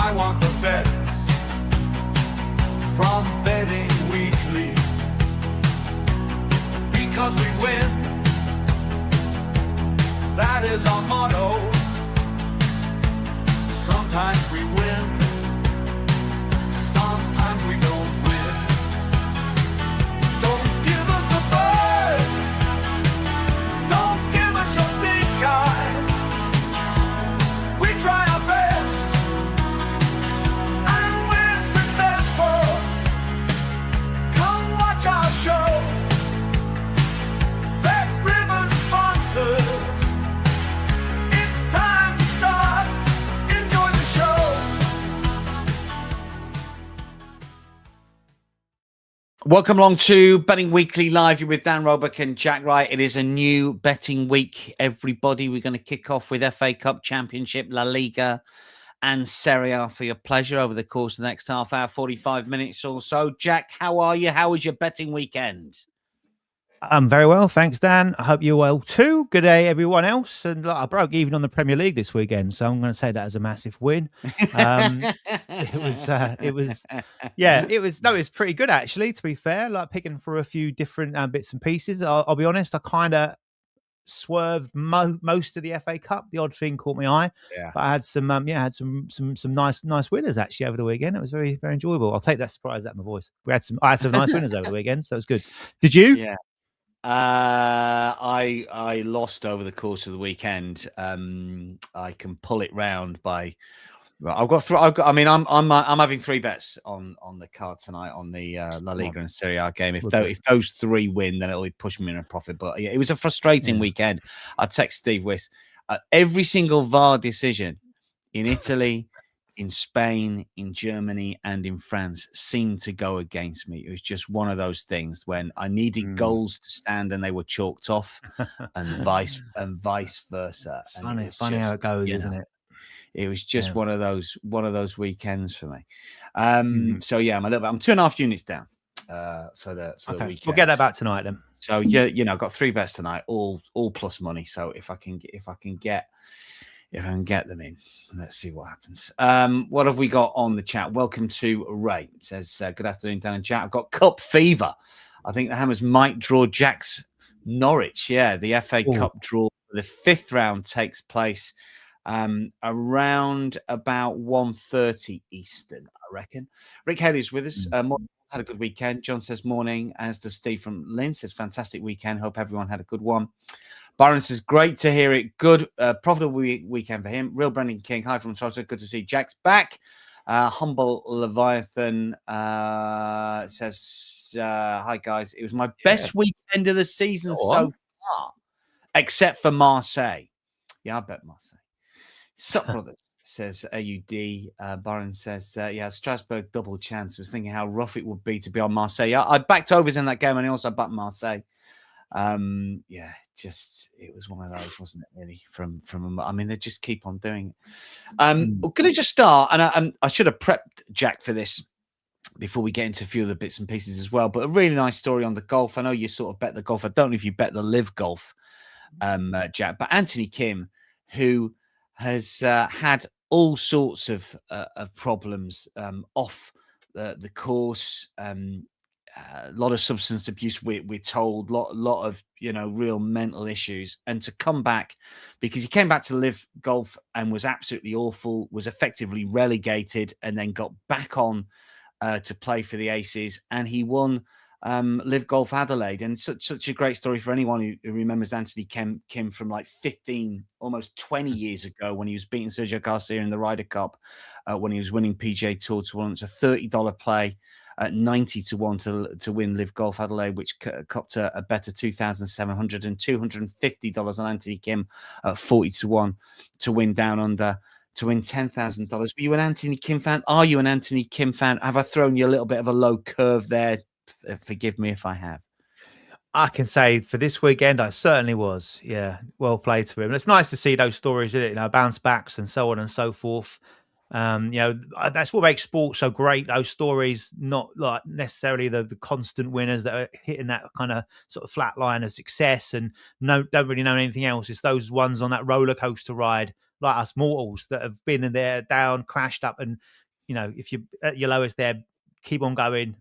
I want the bets from Betting Weekly, because we win. That is our motto. Sometimes we win, sometimes we don't win. Don't give us the bird, don't give us your stink eye. We try our best, and we're successful. Come watch our show. Bet Rivers sponsors. It's time to start. Enjoy the show. Welcome along to Betting Weekly Live. You're with Dan Roebuck and Jack Wright. It is a new betting week, everybody. We're going to kick off with FA Cup Championship, La Liga and Serie A for your pleasure over the course of the next half hour, 45 minutes or so. Jack, how are you? How was your betting weekend? I'm very well, thanks, Dan. I hope you're well too. Good day, everyone else. And I broke even on the Premier League this weekend, so I'm going to say that as a massive win. It was pretty good actually. To be fair, like picking through a few different bits and pieces. I'll be honest, I kind of swerved most of the FA Cup. The odd thing caught my eye, but I had some nice winners actually over the weekend. It was very, very enjoyable. I'll take that surprise out of my voice. I had some nice winners over the weekend, so it was good. Did you? Yeah. I lost over the course of the weekend. I can pull it round by. I'm having three bets on the card tonight on the La Liga and Serie A game. If those three win, then it'll be pushing me in a profit. But yeah, it was a frustrating weekend. I text Steve Wiss. Every single VAR decision in Italy, in Spain, in Germany, and in France seemed to go against me. It was just one of those things when I needed goals to stand and they were chalked off, and vice versa. It's funny how it goes, isn't it? It was just one of those weekends for me. So yeah, I'm 2.5 units down for the weekend. We'll get that back tonight then. So yeah, I've got three bets tonight, all plus money. So if I can get them in, let's see what happens. What have we got on the chat? Welcome to Ray. It says, good afternoon, Dan and Jack. I've got cup fever. I think the Hammers might draw Jack's Norwich. Yeah, the FA Cup draw. The fifth round takes place around about 1:30 Eastern, I reckon. Rick Haley's with us. Had a good weekend. John says morning, as does Steve from Lynn. Says fantastic weekend. Hope everyone had a good one. Byron says, great to hear it. Good, profitable weekend for him. Real Brendan King, hi from Toronto. Good to see Jack's back. Humble Leviathan says, hi, guys. It was my best weekend of the season so far, except for Marseille. Yeah, I bet Marseille. Sup, brothers, says AUD. Byron says, Strasbourg double chance. Was thinking how rough it would be to be on Marseille. I backed overs in that game, and I also backed Marseille. It was one of those, wasn't it? Really, from they just keep on doing it. We're going to just start, and I should have prepped Jack for this before we get into a few of the bits and pieces as well. But a really nice story on the golf. I know you sort of bet the golf. I don't know if you bet the live golf, Jack, but Anthony Kim, who has had all sorts of problems off the course. A lot of substance abuse, we're told, lot of real mental issues, and to come back, because he came back to live golf and was absolutely awful, was effectively relegated, and then got back on to play for the Aces, and he won Live Golf Adelaide. And such a great story for anyone who remembers Anthony Kim from like 15, almost 20 years ago, when he was beating Sergio Garcia in the Ryder Cup, when he was winning PGA Tour tournaments. A $30 play at 90-1 to win Live Golf Adelaide, which copped a better $2,700 and $250 on Anthony Kim at 40-1 to win Down Under, to win $10,000. Were you an Anthony Kim fan? Are you an Anthony Kim fan? Have I thrown you a little bit of a low curve there? Forgive me if I have. I can say for this weekend, I certainly was. Yeah, well played to him. It's nice to see those stories, isn't it? Bounce backs and so on and so forth. That's what makes sports so great. Those stories, not like necessarily the constant winners that are hitting that kind of sort of flat line of success and don't really know anything else. It's those ones on that roller coaster ride like us mortals that have been in there, down, crashed up, and if you're at your lowest there, keep on going,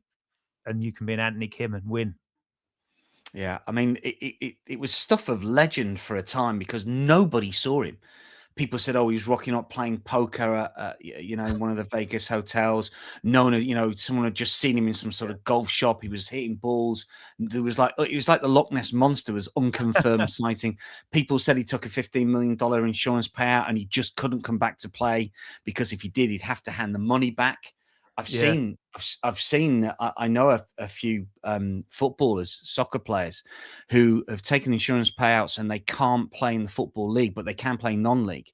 and you can be an Anthony Kim and win. Yeah, I mean, it was stuff of legend for a time because nobody saw him. People said, "Oh, he was rocking up playing poker at in one of the Vegas hotels." No one, someone had just seen him in some sort of golf shop. He was hitting balls. There was it was like the Loch Ness monster was unconfirmed sighting. People said he took a $15 million insurance payout and he just couldn't come back to play because if he did, he'd have to hand the money back. I've seen. I know a few footballers, soccer players, who have taken insurance payouts and they can't play in the football league, but they can play non-league,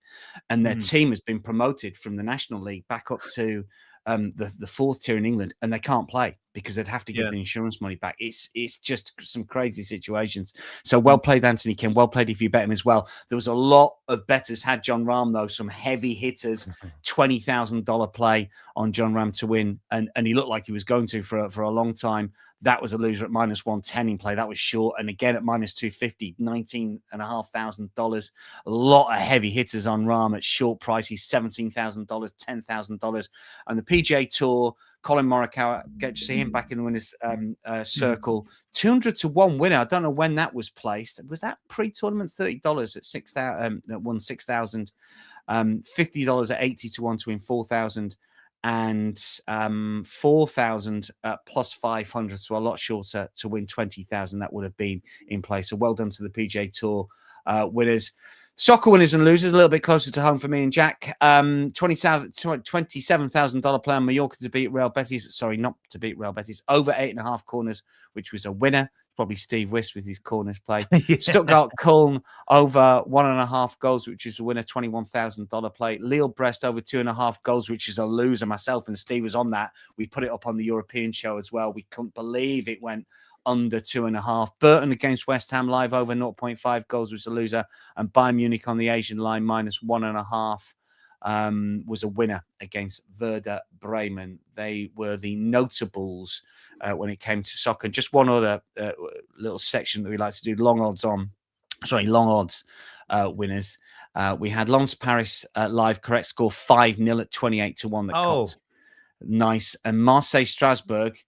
and their team has been promoted from the National League back up to the fourth tier in England, and they can't play because they'd have to give the insurance money back. It's just some crazy situations. So well played, Anthony Kim. Well played if you bet him as well. There was a lot of bettors had John Rahm, though, some heavy hitters, $20,000 play on John Rahm to win, and he looked like he was going to for a long time. That was a loser at -110 in play. That was short. And again at -250, $19,500. A lot of heavy hitters on Rahm at short prices, $17,000, $10,000. And the PGA Tour, Colin Morikawa, get to see him back in the winners' circle. 200 to 1 winner. I don't know when that was placed. Was that pre-tournament? $30 at 6,000. That won 6,000. $50 at 80 to 1 to win 4,000. And 4,000 plus 500, so a lot shorter to win 20,000. That would have been in place. So well done to the PGA Tour winners. Soccer winners and losers, a little bit closer to home for me and Jack. $27,000 play on Mallorca to beat Real Betis. Sorry, not to beat Real Betis. Over 8.5 corners, which was a winner. Probably Steve Wiss with his corners play. Stuttgart Köln over 1.5 goals, which is a winner, $21,000 play. Lille Brest over 2.5 goals, which is a loser. Myself and Steve was on that. We put it up on the European show as well. We couldn't believe it went under 2.5. Burton against West Ham live over 0.5 goals was a loser. And Bayern Munich on the Asian line -1.5. Was a winner against Werder Bremen. They were the notables when it came to soccer. And just one other little section that we like to do, long odds winners. We had Lens Paris live, correct score 5-0 at 28 to 1. That copped. Nice. And Marseille Strasbourg,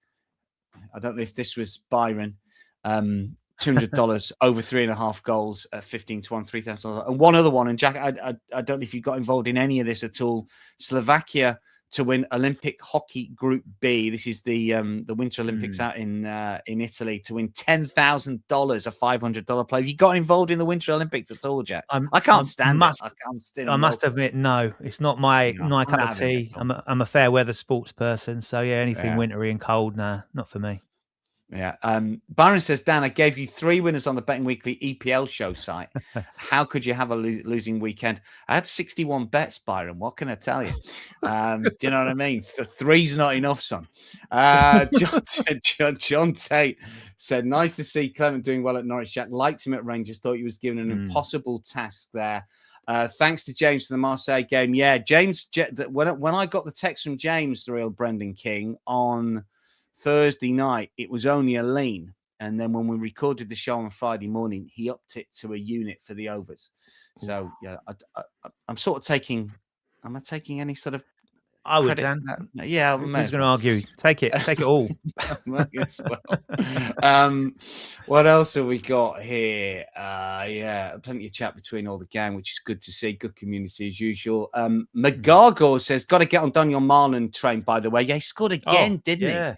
I don't know if this was Byron, $200 over 3.5 goals at 15 to 1, $3,000. And one other one, and Jack, I don't know if you got involved in any of this at all. Slovakia to win Olympic Hockey Group B. This is the Winter Olympics out in Italy, to win $10,000, a $500 play. Have you got involved in the Winter Olympics at all, Jack? I can't stand it. I must admit, no, it's not my cup of tea. I'm a fair weather sports person, so anything wintry and cold, nah, not for me. Yeah. Byron says, Dan, I gave you 3 winners on the Betting Weekly EPL show site. How could you have a losing weekend? I had 61 bets, Byron. What can I tell you? Do you know what I mean? 3's not enough, son. John Tate said, nice to see Clement doing well at Norwich. Jack liked him at Rangers. Thought he was given an impossible task there. Thanks to James for the Marseille game. Yeah, James, when I got the text from James, the real Brendan King, on Thursday night, it was only a lean, and then when we recorded the show on Friday morning, he upped it to a unit for the overs. So I'm sort of taking. Am I taking any sort of? I would, Dan. Yeah, who's going to argue? Take it all. What else have we got here? Plenty of chat between all the gang, which is good to see. Good community as usual. McGargle says, got to get on Daniel Marlon train. By the way, he scored again, didn't he?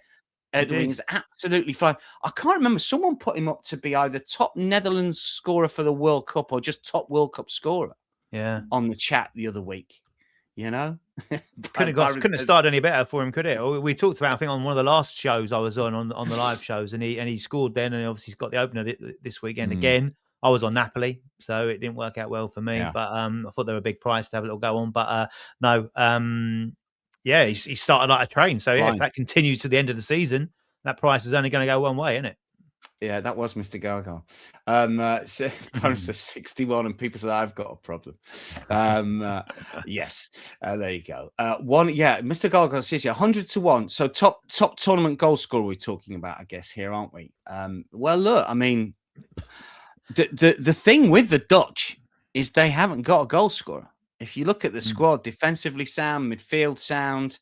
Edwin's absolutely fine. I can't remember. Someone put him up to be either top Netherlands scorer for the World Cup or just top World Cup scorer. Yeah, on the chat the other week. Couldn't have started any better for him, could it? We talked about, I think, on one of the last shows I was on the live shows, and he scored then, and obviously he's got the opener this weekend again. I was on Napoli, so it didn't work out well for me. Yeah. But I thought they were a big price to have a little go on. But no. Yeah, he started like a train. So if that continues to the end of the season, that price is only going to go one way, isn't it? Yeah, that was Mr. Gargal. Paris says 61, and people say I've got a problem. Yes, there you go. Mr. Gargal says 100 to 1. So top tournament goal scorer we're talking about, I guess, here, aren't we? Well, look, I mean, the thing with the Dutch is they haven't got a goal scorer. if you look at the squad, defensively sound, midfield sound,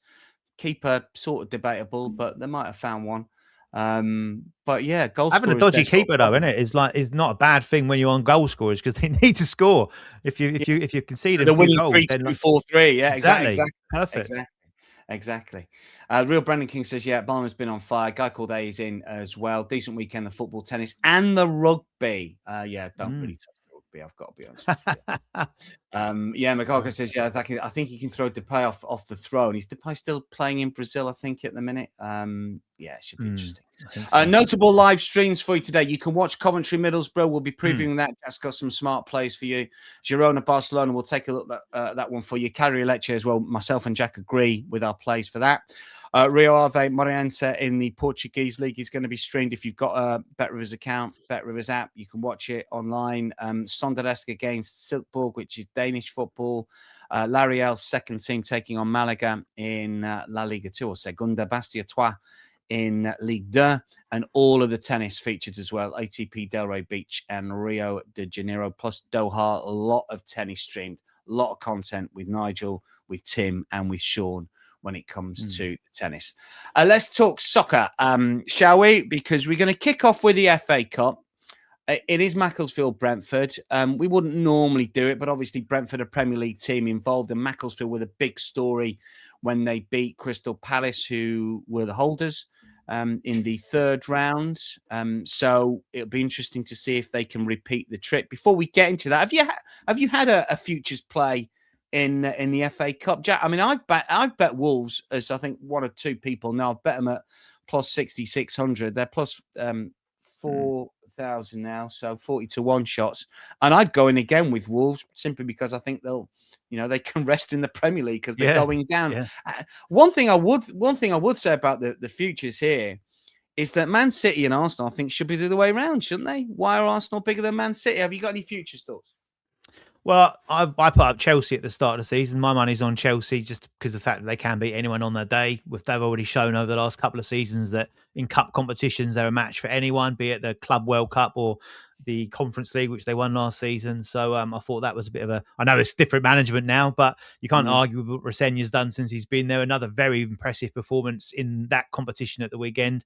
keeper sort of debatable, but they might have found one. But yeah, goal having a scorers, dodgy that's got a keeper though, problem. isn't it? It's not a bad thing when you're on goal scorers because they need to score. If you concede a They're few winning goals, 3-2, then 4-3. Yeah, exactly. exactly. Perfect. Exactly. Real Brandon King says, yeah, Barnum's been on fire. Guy called A is in as well. Decent weekend, the football, tennis, and the rugby. Yeah, don't really touch the rugby, I've got to be honest with you. Yeah, McGregor says, yeah, I think he can throw Depay off the throne. Is Depay still playing in Brazil, I think, at the minute? Yeah, it should be interesting. So. Notable live streams for you today. You can watch Coventry Middlesbrough. We'll be previewing that. Jack's got some smart plays for you. Girona Barcelona. We'll take a look at that one for you. Cagliari Lecce as well. Myself and Jack agree with our plays for that. Rio Ave Moreirense in the Portuguese League is going to be streamed. If you've got a BetRivers account, BetRivers app, you can watch it online. Sonderesk against Silkeborg, which is Danish football. L'Ariel's second team taking on Malaga in La Liga 2 or Segunda. Bastia Trois in Ligue 2, and all of the tennis featured as well. ATP Delray Beach and Rio de Janeiro, plus Doha. A lot of tennis streamed, a lot of content with Nigel, with Tim, and with Sean when it comes to tennis. Let's talk soccer, shall we? Because we're going to kick off with the FA Cup. It is Macclesfield Brentford. We wouldn't normally do it, but obviously Brentford, a Premier League team involved, and Macclesfield with a big story when they beat Crystal Palace, who were the holders in the third round. So it'll be interesting to see if they can repeat the trip. Before we get into that, have you had a futures play in the FA Cup, Jack? I mean, I've bet Wolves, as I think one or two people know. I've bet them at plus 6,600. They're plus 4,000 now, so 40-1 shots. And I'd go in again with Wolves simply because I think they can rest in the Premier League because they're going down. Yeah. One thing I would say about the futures here is that Man City and Arsenal, I think, should be the other way around, shouldn't they? Why are Arsenal bigger than Man City? Have you got any futures thoughts? Well, I put up Chelsea at the start of the season. My money's on Chelsea just because of the fact that they can beat anyone on their day. They've already shown over the last couple of seasons that in cup competitions, they're a match for anyone, be it the Club World Cup or the Conference League, which they won last season. So I thought that was a bit of I know it's different management now, but you can't argue with what Rosenya's done since he's been there. Another very impressive performance in that competition at the weekend.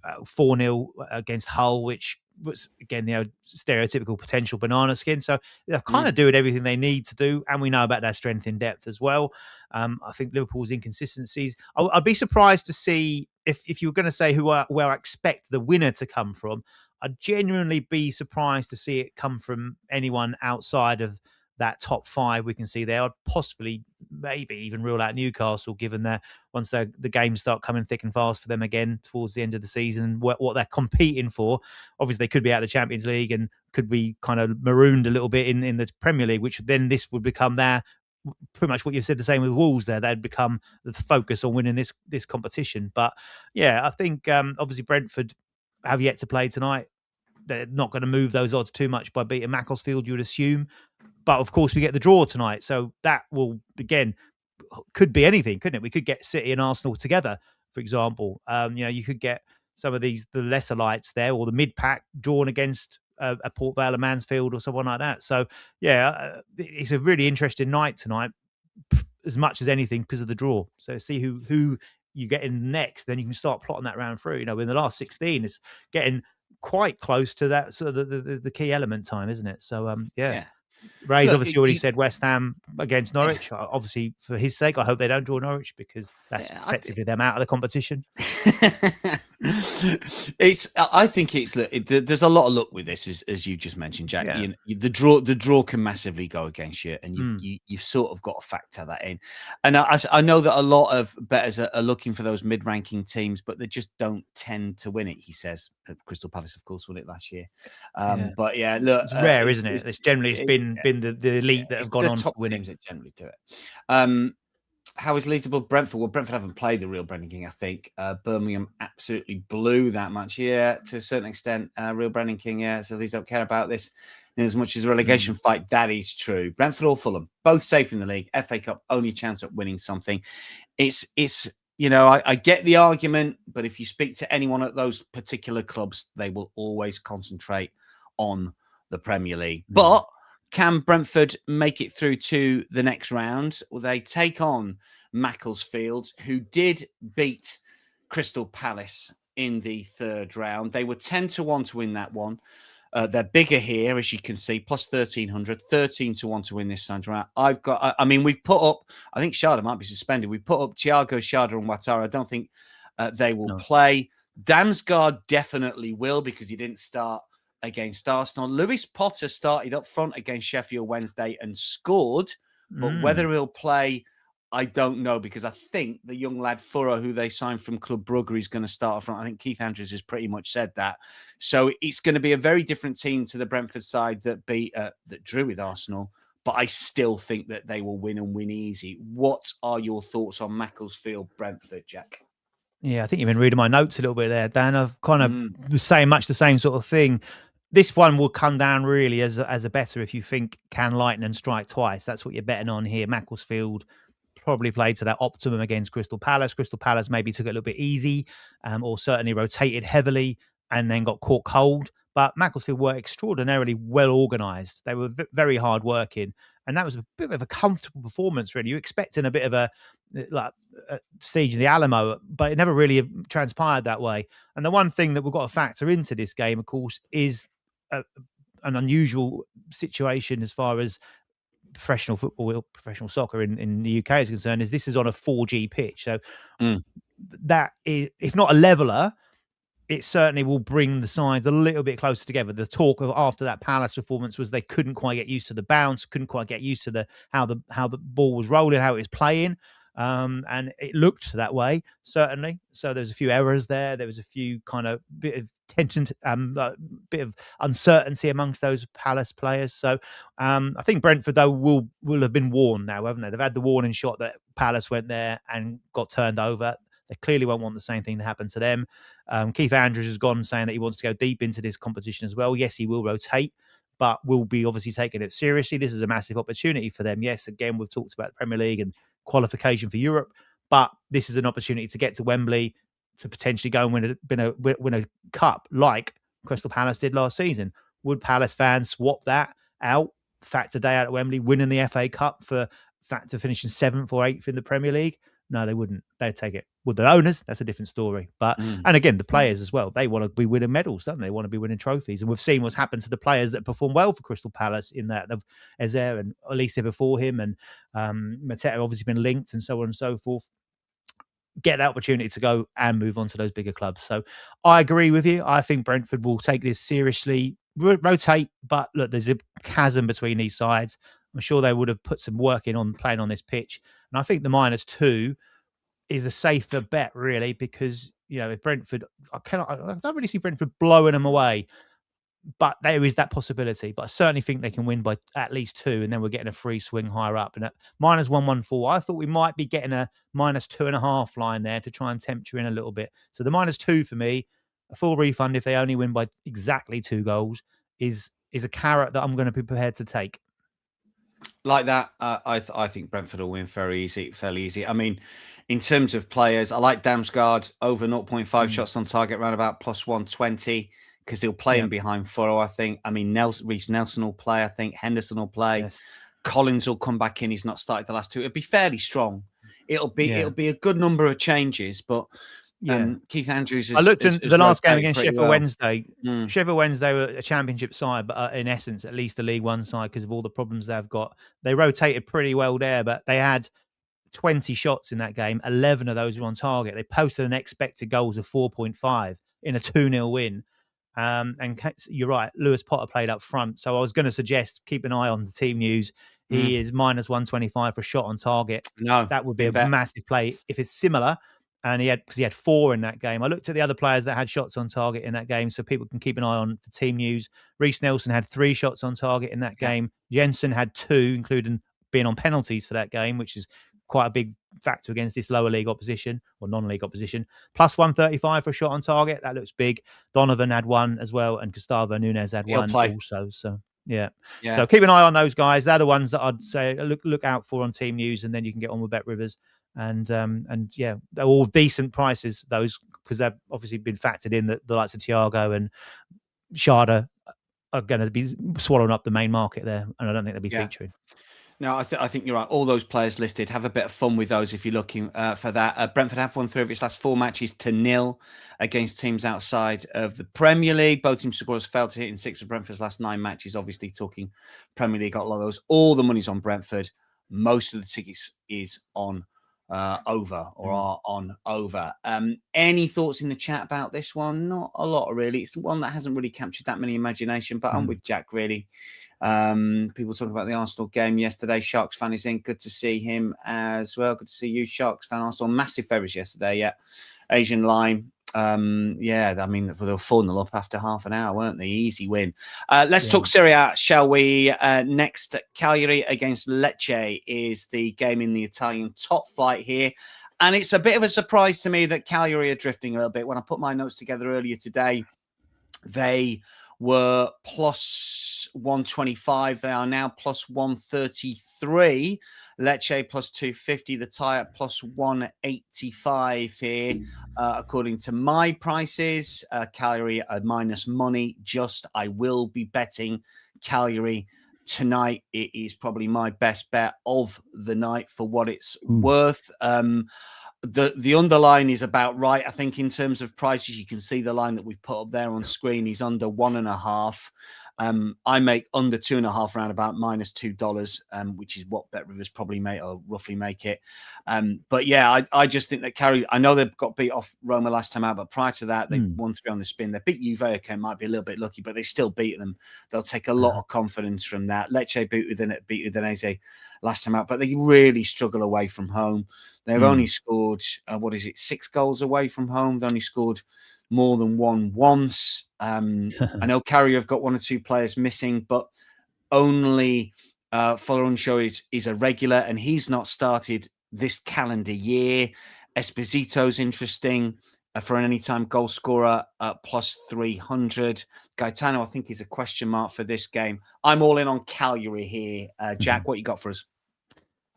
4-0 against Hull, which was, again, stereotypical potential banana skin. So they're kind of doing everything they need to do, and we know about their strength in depth as well. I think Liverpool's inconsistencies. I'd be surprised to see, if you were going to say where I expect the winner to come from, I'd genuinely be surprised to see it come from anyone outside of that top five we can see there. I'd possibly maybe even rule out Newcastle, given that once the games start coming thick and fast for them again towards the end of the season, what they're competing for. Obviously, they could be out of the Champions League and could be kind of marooned a little bit in the Premier League, which then this would become pretty much what you said the same with Wolves there. They'd become the focus on winning this competition. But yeah, I think obviously Brentford have yet to play tonight. They're not going to move those odds too much by beating Macclesfield, you would assume. But of course, we get the draw tonight. So that will, again, could be anything, couldn't it? We could get City and Arsenal together, for example. You could get some of the lesser lights there, or the mid-pack drawn against a Port Vale or Mansfield or someone like that. So, yeah, it's a really interesting night tonight, as much as anything, because of the draw. So see who you get in next, then you can start plotting that round through. In the last 16, it's getting quite close to that sort of the key element time, isn't it? So, yeah. Ray's obviously already said West Ham against Norwich. Obviously, for his sake, I hope they don't draw Norwich, because that's effectively them out of the competition. I think there's a lot of luck with this, as you just mentioned, Jack. Yeah. The draw can massively go against you, and you've sort of got to factor that in. And I know that a lot of bettors are looking for those mid-ranking teams, but they just don't tend to win it. He says Crystal Palace, of course, won it last year. But yeah, look, it's rare, isn't it? It's generally been the elite that have gone on to winning. That generally do it. How is Leeds above Brentford? Well, Brentford haven't played the real Brendan King, I think. Birmingham absolutely blew that much. Yeah, to a certain extent, real Brendan King, yeah. So Leeds don't care about this in as much as a relegation fight. That is true. Brentford or Fulham, both safe in the league. FA Cup, only chance at winning something. It's I get the argument, but if you speak to anyone at those particular clubs, they will always concentrate on the Premier League. But can Brentford make it through to the next round? Well, they take on Macclesfield, who did beat Crystal Palace in the third round. They were 10-1 to win that one. They're bigger here, as you can see, plus 1,300, 13-1 to win this time round. We've put up, I think Sharda might be suspended. We put up Thiago, Sharda and Ouattara. I don't think they will play. Damsgaard definitely will, because he didn't start against Arsenal. Lewis Potter started up front against Sheffield Wednesday and scored, but whether he'll play, I don't know, because I think the young lad Furrow, who they signed from Club Brugge, is going to start up front. I think Keith Andrews has pretty much said that. So it's going to be a very different team to the Brentford side that drew with Arsenal, but I still think that they will win and win easy. What are your thoughts on Macclesfield Brentford, Jack? Yeah, I think you've been reading my notes a little bit there, Dan. I've kind of was saying much the same sort of thing. This one will come down really as a better if you think can lightning and strike twice. That's what you're betting on here. Macclesfield probably played to that optimum against Crystal Palace. Crystal Palace maybe took it a little bit easy, or certainly rotated heavily and then got caught cold. But Macclesfield were extraordinarily well organised. They were very hard working, and that was a bit of a comfortable performance. Really, you're expecting a bit of a siege of the Alamo, but it never really transpired that way. And the one thing that we've got to factor into this game, of course, is an unusual situation as far as professional football, professional soccer in the UK is concerned, is this is on a 4G pitch. So that is, if not a leveler, it certainly will bring the sides a little bit closer together. The talk of after that Palace performance was they couldn't quite get used to the bounce, couldn't quite get used to how the ball was rolling, how it was playing. And it looked that way, certainly. So there's a few errors there. There was a few kind of bit of tension, bit of uncertainty amongst those Palace players. So I think Brentford, though, will have been warned now, haven't they? They've had the warning shot that Palace went there and got turned over. They clearly won't want the same thing to happen to them. Keith Andrews has gone saying that he wants to go deep into this competition as well. Yes, he will rotate, but will be obviously taking it seriously. This is a massive opportunity for them. Yes, again, we've talked about the Premier League and qualification for Europe, but this is an opportunity to get to Wembley to potentially go and win a cup like Crystal Palace did last season. Would Palace fans swap that out, fact a day out at Wembley, winning the FA Cup for fact to finishing 7th or 8th in the Premier League? No, they wouldn't. They'd take it. With the owners, that's a different story. But and again, the players as well, they want to be winning medals, don't they? They want to be winning trophies. And we've seen what's happened to the players that perform well for Crystal Palace in that of Ezer and Elise before him, and Mateta obviously been linked and so on and so forth. Get that opportunity to go and move on to those bigger clubs. So I agree with you. I think Brentford will take this seriously, rotate, but look, there's a chasm between these sides. I'm sure they would have put some work in on playing on this pitch. And I think the -2 is a safer bet, really, because, you know, if Brentford, I don't really see Brentford blowing them away, but there is that possibility. But I certainly think they can win by at least 2, and then we're getting a free swing higher up. And at -114, I thought we might be getting a -2.5 line there to try and tempt you in a little bit. So the -2 for me, a full refund if they only win by exactly 2 goals, is a carrot that I'm going to be prepared to take. Like that, I think Brentford will win fairly easy. I mean, in terms of players, I like Damsgaard over 0.5 shots on target, around about +120, because he'll play in behind Furrow, I think. I mean, Reece Nelson will play, I think. Henderson will play. Yes. Collins will come back in. He's not started the last 2. It'll be fairly strong. It'll be a good number of changes, but Keith Andrews. I looked at the last game against Sheffield Wednesday. Sheffield Wednesday were a championship side, but in essence, at least the League One side, because of all the problems they've got. They rotated pretty well there, but they had 20 shots in that game. 11 of those were on target. They posted an expected goals of 4.5 in a 2-0 win. And you're right, Lewis Potter played up front. So I was going to suggest keep an eye on the team news. He is -125 for a shot on target. No, that would be a massive play if it's similar. And he had 4 in that game. I looked at the other players that had shots on target in that game, so people can keep an eye on for team news. Reece Nelson had 3 shots on target in that game. Jensen had 2, including being on penalties for that game, which is quite a big factor against this lower league opposition or non-league opposition. +135 for a shot on target. That looks big. Donovan had 1 as well, and Gustavo Nunes had 1 also. So yeah. So keep an eye on those guys. They're the ones that I'd say look out for on team news, and then you can get on with Bet Rivers. And yeah, they're all decent prices, those, because they've obviously been factored in, the likes of Thiago and Sharda are going to be swallowing up the main market there, and I don't think they'll be featuring. No, I think you're right. All those players listed, have a bit of fun with those if you're looking for that. Brentford have won 3 of its last 4 matches to 0 against teams outside of the Premier League. Both teams' scorers failed to hit in 6 of Brentford's last 9 matches. Obviously, talking Premier League, got a lot of those. All the money's on Brentford. Most of the tickets is on over or are on over. Any thoughts in the chat about this one? Not a lot, really. It's one that hasn't really captured that many imagination, but I'm with Jack, really. People talking about the Arsenal game yesterday. Sharks fan is in. Good to see him as well. Good to see you, Sharks fan. Arsenal massive favourites yesterday. Yeah, Asian line. I mean, they were 4-0 up after half an hour, weren't they? Easy win. Let's talk Serie A, shall we? Next, Cagliari against Lecce is the game in the Italian top flight here. And it's a bit of a surprise to me that Cagliari are drifting a little bit. When I put my notes together earlier today, they were plus 125. They are now plus 133. Lecce plus 250. The tie at plus 185 here, according to my prices. Cagliari are minus money. I will be betting Cagliari tonight. It is probably my best bet of the night for what it's worth. The underline is about right, I think, in terms of prices. You can see the line that we've put up there on screen. He's under 1.5. I make under 2.5 round about minus $2, which is what Bet Rivers probably make or roughly make it. But yeah, I just think that Cagliari, I know they've got beat off Roma last time out, but prior to that, they won 3 on the spin. They beat Juve, okay, might be a little bit lucky, but they still beat them. They'll take a lot of confidence from that. Lecce beat Udinese last time out, but they really struggle away from home. They've only scored, 6 goals away from home. They've only scored more than one once. I know Cagliari have got 1 or 2 players missing, but only Folarunsho is a regular, and he's not started this calendar year. Esposito's interesting for an anytime goal scorer at plus 300. Gaetano, I think, is a question mark for this game. I'm all in on Cagliari here. Jack, what you got for us?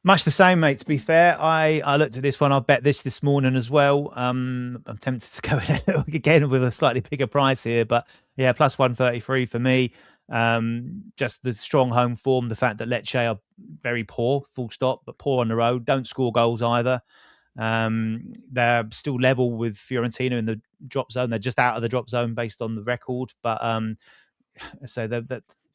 Much the same, mate, to be fair. I looked at this one. I'll bet this morning as well. I'm tempted to go again with a slightly bigger price here. But yeah, plus 133 for me. Just the strong home form, the fact that Lecce are very poor, full stop, but poor on the road. Don't score goals either. They're still level with Fiorentina in the drop zone. They're just out of the drop zone based on the record. But so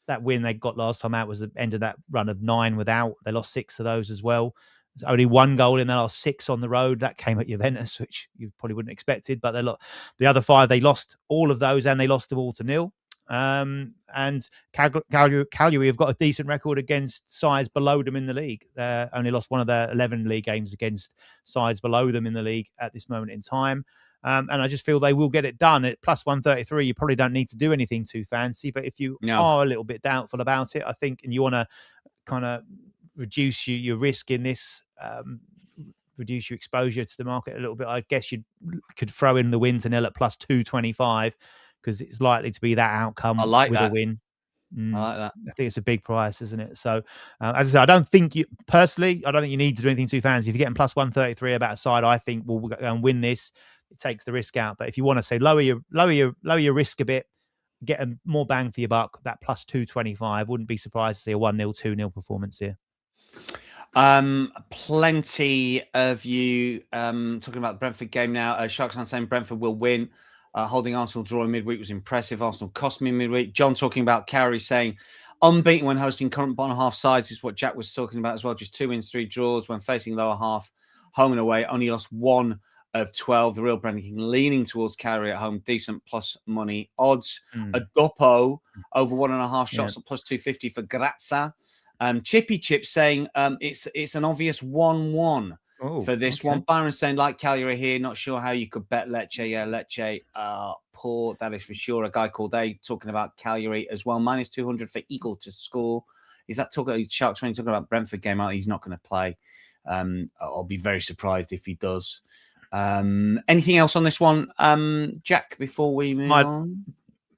that win they got last time out was the end of that run of 9 without. They lost 6 of those as well. There's only 1 goal in their last 6 on the road. That came at Juventus, which you probably wouldn't have expected. But the other 5, they lost all of those, and they lost them all to 0. And Cagliari have got a decent record against sides below them in the league. They only lost 1 of their 11 league games against sides below them in the league at this moment in time. And I just feel they will get it done. At plus 133, you probably don't need to do anything too fancy. But if you are a little bit doubtful about it, I think, and you want to kind of reduce your risk in this, reduce your exposure to the market a little bit, I guess you could throw in the win to 0 at plus 225, because it's likely to be that outcome with a win. I like that. I think it's a big price, isn't it? So, as I said, I don't think you need to do anything too fancy. If you're getting plus 133 about a side, I think we'll go and win this. It takes the risk out. But if you want to say lower your risk a bit, get a more bang for your buck, that plus 225, wouldn't be surprised to see a 1-0, 2-0 performance here. Plenty of you talking about the Brentford game now. Sharks are saying Brentford will win. Holding Arsenal draw in midweek was impressive. Arsenal cost me midweek. John talking about Cagliari saying unbeaten when hosting current bottom half sides is what Jack was talking about as well. Just 2 wins, 3 draws when facing lower half, home and away. Only lost 1 of 12. The real Brendan King leaning towards Cagliari at home. Decent plus money odds. A Dopo over 1.5 shots at plus 250 for Grazza. Chippy Chip saying it's an obvious 1-1 for this one. Byron saying, like Cagliari here, not sure how you could bet Lecce. Yeah, Lecce poor, that is for sure. A guy called A talking about Cagliari as well. Minus 200 for Eagle to score. Is that talking Sharks when you're talking about Brentford game out? He's not going to play. I'll be very surprised if he does. Anything else on this one, Jack, before we move on?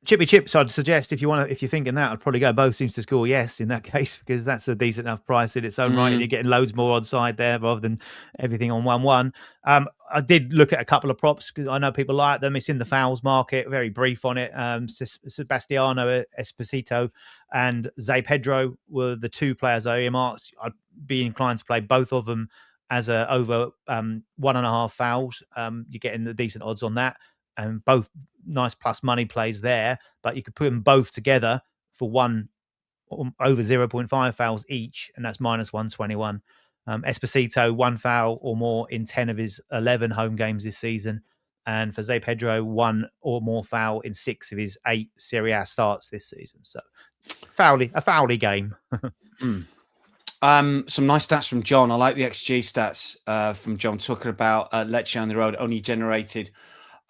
Chippy chips, I'd suggest if you're thinking that, I'd probably go both teams to score. Yes, in that case, because that's a decent enough price in its own right, and you're getting loads more on side there rather than everything on 1-1. I did look at a couple of props because I know people like them. It's in the fouls market. Very brief on it. Sebastiano Esposito and Zé Pedro were the two players I earmarked. I'd be inclined to play both of them as a over 1.5 fouls. You're getting the decent odds on that, and both nice plus money plays there. But you could put them both together for one over 0.5 fouls each, and that's minus 121. Esposito, 1 foul or more in 10 of his 11 home games this season. And for Zé Pedro, 1 or more foul in 6 of his 8 Serie A starts this season. So a fouly game. Some nice stats from John. I like the XG stats from John talking about Lecce on the road only generated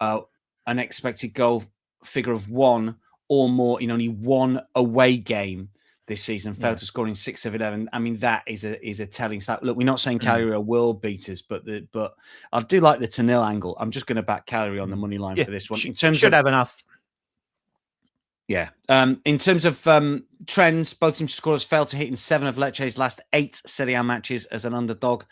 an expected goal figure of 1 or more in only 1 away game this season, failed to score in 6 of 11. I mean, that is a telling stat. Look, we're not saying Cagliari are world beaters, but I do like the 2-0 angle. I'm just going to back Cagliari on the money line for this one. In terms should have enough. Yeah. In terms of trends, both team scorers failed to hit in 7 of Lecce's last 8 Serie A matches as an underdog,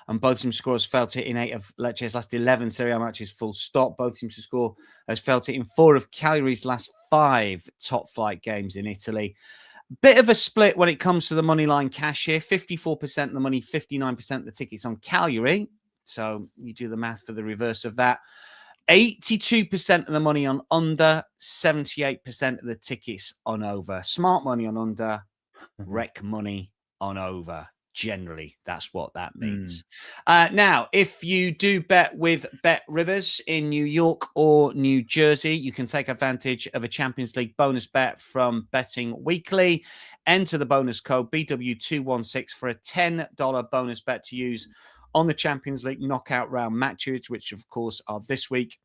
and both team scorers failed to hit in 8 of Lecce's last 11 Serie A matches full stop. Both teams to score has failed to hit in 4 of Cagliari's last 5 top flight games in Italy. Bit of a split when it comes to the money line cash here. 54% of the money, 59% of the tickets on Cagliari. So you do the math for the reverse of that. 82% of the money on under, 78% of the tickets on over. Smart money on under, wreck money on over. Generally, that's what that means. Now, if you do bet with Bet Rivers in New York or New Jersey, you can take advantage of a Champions League bonus bet from Betting Weekly. Enter the bonus code BW216 for a $10 bonus bet to use on the Champions League knockout round matches, which of course are this week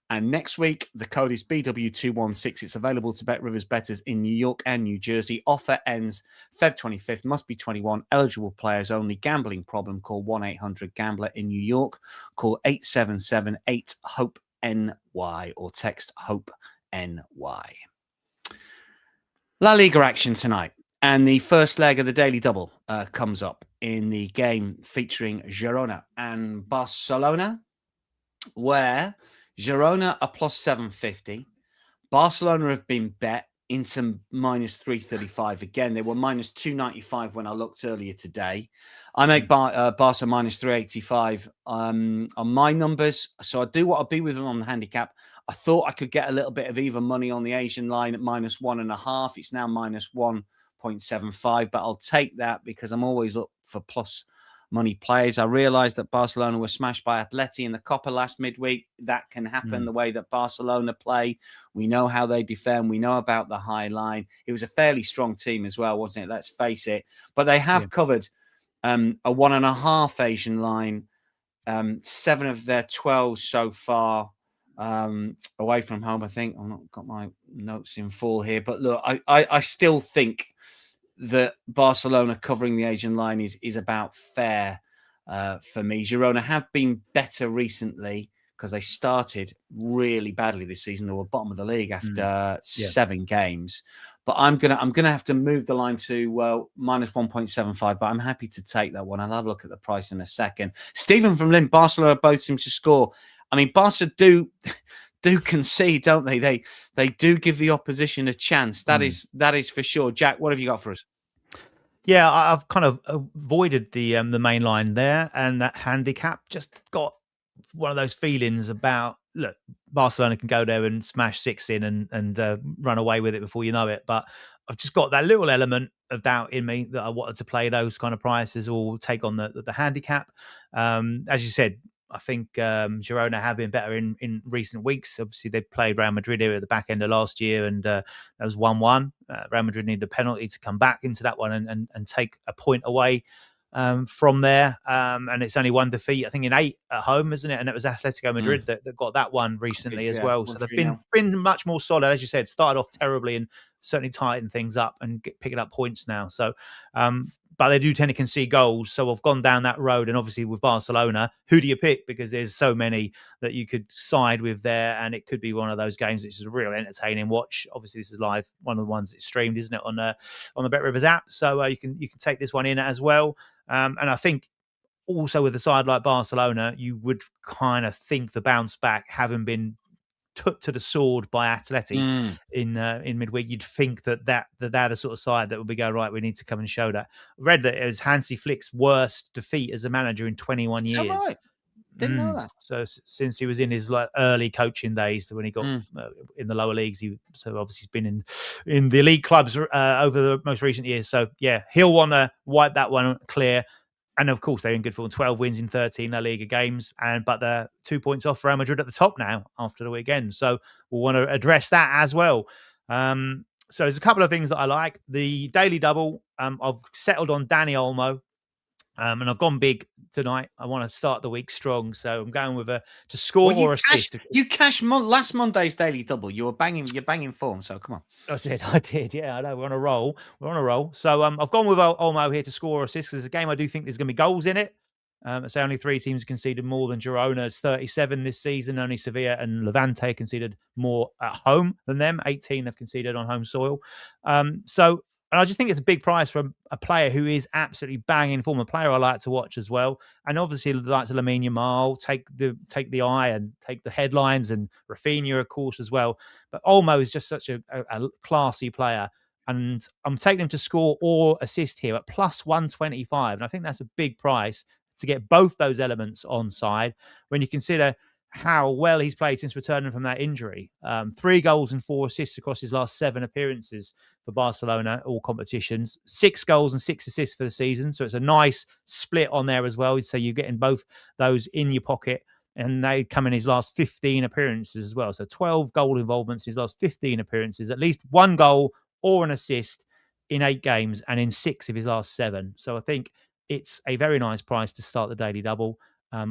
and next week. The code is BW216. It's available to Bet Rivers bettors in New York and New Jersey. Offer ends Feb 25th. Must be 21. Eligible players only. Gambling problem? Call 1-800-GAMBLER in New York. Call 877-8-HOPE-NY or text HOPE-NY. La Liga action tonight. And the first leg of the Daily Double comes up in the game featuring Girona and Barcelona, where Girona are plus 750. Barcelona have been bet into minus 335. Again, they were minus 295 when I looked earlier today. I make Barca minus 385 on my numbers. So I do what I'll be with them on the handicap. I thought I could get a little bit of even money on the Asian line at minus 1.5. It's now minus 1.75, but I'll take that because I'm always up for plus money players. I realized that Barcelona were smashed by Atleti in the Copa last midweek. That can happen the way that Barcelona play. We know how they defend. We know about the high line. It was a fairly strong team as well, wasn't it? Let's face it. But they have covered a 1.5 Asian line, 7 of their 12 so far away from home. I think I've not got my notes in full here, but look, I still think that Barcelona covering the Asian line is about fair for me. Girona have been better recently because they started really badly this season. They were bottom of the league after 7 games. But I'm gonna have to move the line to minus 1.75. But I'm happy to take that one. I'll have a look at the price in a second. Stephen from Lynn, Barcelona both seem to score. I mean, Barca do concede, don't they? They do give the opposition a chance. That is for sure. Jack, what have you got for us? Yeah, I've kind of avoided the main line there, and that handicap just got one of those feelings about, look, Barcelona can go there and smash 6 in and run away with it before you know it. But I've just got that little element of doubt in me that I wanted to play those kind of prices or take on the handicap. As you said, I think Girona have been better in recent weeks. Obviously, they played Real Madrid here at the back end of last year, and that was 1-1. Real Madrid needed a penalty to come back into that one and take a point away from there. And it's only 1 defeat, I think, in 8 at home, isn't it? And it was Atletico Madrid that got that one recently as well. So they've been much more solid. As you said, started off terribly and certainly tightened things up and picking up points now. So but they do tend to concede goals. So I've gone down that road. And obviously with Barcelona, who do you pick? Because there's so many that you could side with there. And it could be one of those games which is a real entertaining watch. Obviously, this is live, one of the ones that's streamed, isn't it, on the BetRivers app. So you can take this one in as well. And I think also with a side like Barcelona, you would kind of think the bounce back, having been took to the sword by Atleti in midweek, you'd think that they're the sort of side that would be going, right, we need to come and show that. I read that it was Hansi Flick's worst defeat as a manager in 21 years. Right? Didn't know that. So since he was in his early coaching days, when he got in the lower leagues, so obviously he's been in the elite clubs over the most recent years. So yeah, he'll want to wipe that one clear. And of course, they're in good form. 12 wins in 13 La Liga games, but they're 2 points off Real Madrid at the top now after the weekend. So we'll want to address that as well. So there's a couple of things that I like. The daily double, I've settled on Dani Olmo, and I've gone big tonight. I want to start the week strong, so I'm going with to score or assist. You cashed last Monday's daily double. You're banging form. So come on. I did. Yeah, I know. We're on a roll. So I've gone with Olmo here to score or assist, because it's a game I do think there's going to be goals in it. It's only 3 teams conceded more than Girona. It's 37 this season. Only Sevilla and Levante conceded more at home than them. 18 have conceded on home soil. And I just think it's a big price for a player who is absolutely banging form. A player I like to watch as well. And obviously, the likes of Lamine Yamal take the eye and take the headlines, and Rafinha, of course, as well. But Olmo is just such a classy player. And I'm taking him to score or assist here at plus 125. And I think that's a big price to get both those elements on side when you consider how well he's played since returning from that injury. 3 goals and 4 assists across his last 7 appearances for Barcelona, all competitions. 6 goals and 6 assists for the season. So it's a nice split on there as well. So you're getting both those in your pocket. And they come in his last 15 appearances as well. So 12 goal involvements in his last 15 appearances. At least 1 goal or an assist in 8 games and in 6 of his last 7. So I think it's a very nice price to start the daily double.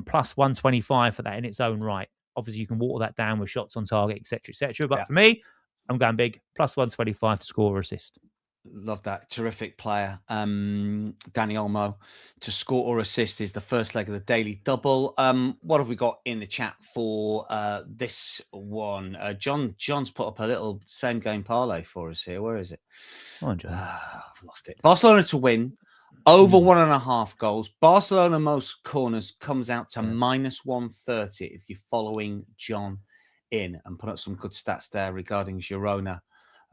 Plus 125 for that in its own right. Obviously, you can water that down with shots on target, etc., etc. But for me, I'm going big. Plus 125 to score or assist. Love that. Terrific player. Dani Olmo to score or assist is the first leg of the daily double. What have we got in the chat for this one? John's put up a little same game parlay for us here. Where is it? Come on, John. I've lost it. Barcelona to win. Over 1.5 goals. Barcelona most corners comes out to minus 130 if you're following John in, and put up some good stats there regarding Girona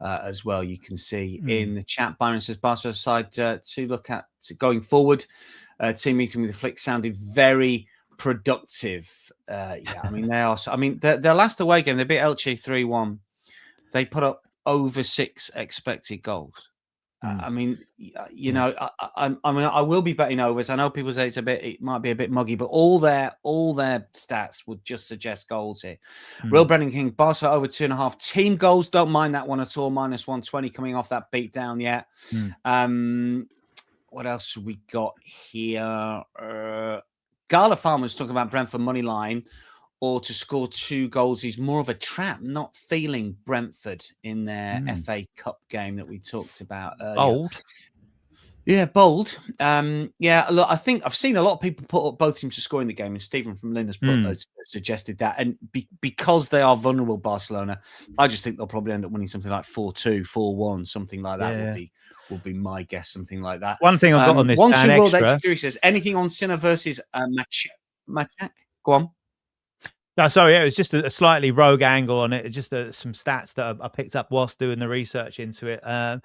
as well. You can see in the chat. Byron says Barcelona side to look at going forward. Team meeting with the Flick sounded very productive. I mean, they are. I mean, their last away game, they beat Elche 3-1. They put up over 6 expected goals. I mean, you know, I will be betting overs. I know people say it might be a bit muggy, but all their stats would just suggest goals here. Real Brendan King, Barca over 2.5 team goals. Don't mind that one at all. Minus 120 coming off that beat down yet. What else have we got here? Gala Farmer's talking about Brentford money line or to score 2 goals. He's more of a trap, not feeling Brentford in their FA Cup game that we talked about earlier. Bold. Yeah, bold. Look, I think I've seen a lot of people put up both teams to score in the game, and Stephen from Lynn has suggested that. And because they are vulnerable, Barcelona, I just think they'll probably end up winning something like 4-2, 4-1, something like that would be my guess, something like that. One thing I've got on this, One two World Extra says, anything on Sinner versus Machak? Go on. No, sorry, it was just a slightly rogue angle on it. Just some stats that I picked up whilst doing the research into it. As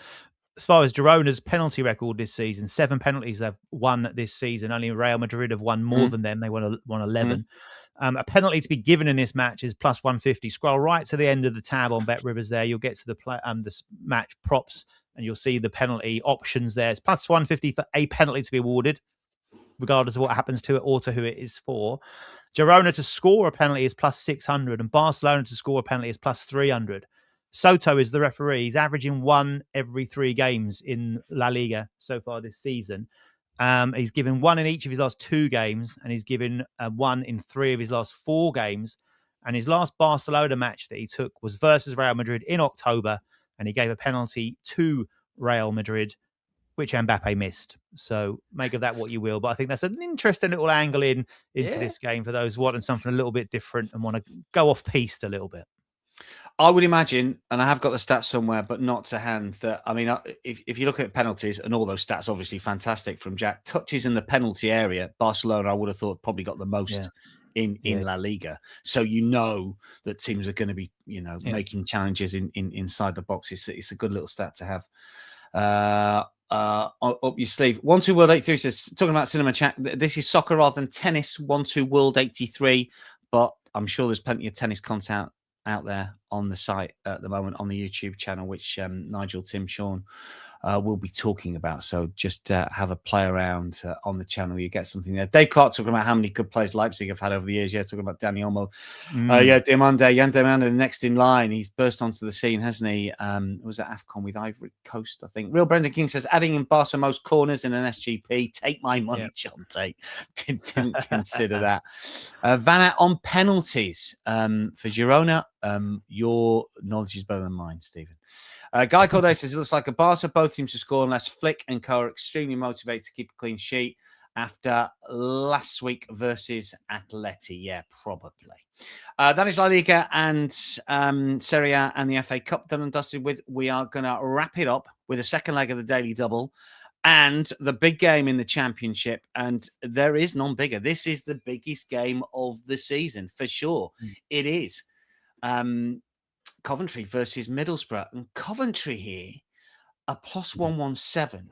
far as Girona's penalty record this season, 7 penalties they've won this season. Only Real Madrid have won more than them. They won 11. A penalty to be given in this match is plus 150. Scroll right to the end of the tab on BetRivers there. You'll get to the match props and you'll see the penalty options there. It's plus 150 for a penalty to be awarded, regardless of what happens to it or to who it is for. Girona to score a penalty is plus 600 and Barcelona to score a penalty is plus 300. Soto is the referee. He's averaging 1 every 3 games in La Liga so far this season. He's given 1 in each of his last 2 games and he's given 1 in 3 of his last 4 games. And his last Barcelona match that he took was versus Real Madrid in October and he gave a penalty to Real Madrid which Mbappe missed. So make of that what you will. But I think that's an interesting little angle into this game for those wanting something a little bit different and want to go off piste a little bit. I would imagine, and I have got the stats somewhere, but not to hand, that, I mean, if you look at penalties, and all those stats obviously fantastic from Jack, touches in the penalty area, Barcelona, I would have thought, probably got the most in La Liga. So you know that teams are going to be, making challenges inside the box. It's a good little stat to have up your sleeve. 1-2 World 83 says, talking about cinema chat, this is soccer rather than tennis. 1-2 World 83, but I'm sure there's plenty of tennis content out there on the site at the moment on the YouTube channel, which Nigel, Tim, Sean will be talking about. So just have a play around on the channel. You get something there. Dave Clark talking about how many good players Leipzig have had over the years. Yeah, talking about Dani Olmo. Jan Diamande, the next in line. He's burst onto the scene, hasn't he? Was at AFCON with Ivory Coast, I think. Real Brendan King says, adding in Barca most corners in an SGP. Take my money, John Tate. Didn't consider that. Vanat on penalties for Girona. Your knowledge is better than mine, Stephen. Guy Corday says, it looks like a Barca, both teams to score unless Flick and Co are extremely motivated to keep a clean sheet after last week versus Atleti. Yeah, probably. That is La Liga and Serie A and the FA Cup done and dusted with. We are going to wrap it up with a second leg of the Daily Double and the big game in the Championship. And there is none bigger. This is the biggest game of the season, for sure. It is. Coventry versus Middlesbrough, and Coventry here are plus 117,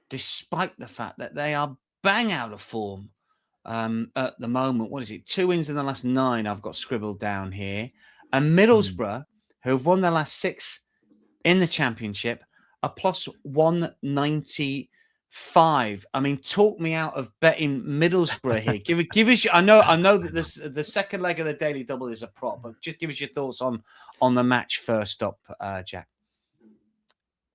despite the fact that they are bang out of form at the moment. What is it? 2 wins in the last 9 I've got scribbled down here. And Middlesbrough, who have won their last 6 in the Championship, are plus 195. I mean, talk me out of betting Middlesbrough here. Give us. I know that the second leg of the Daily Double is a prop, but just give us your thoughts on the match first up, Jack.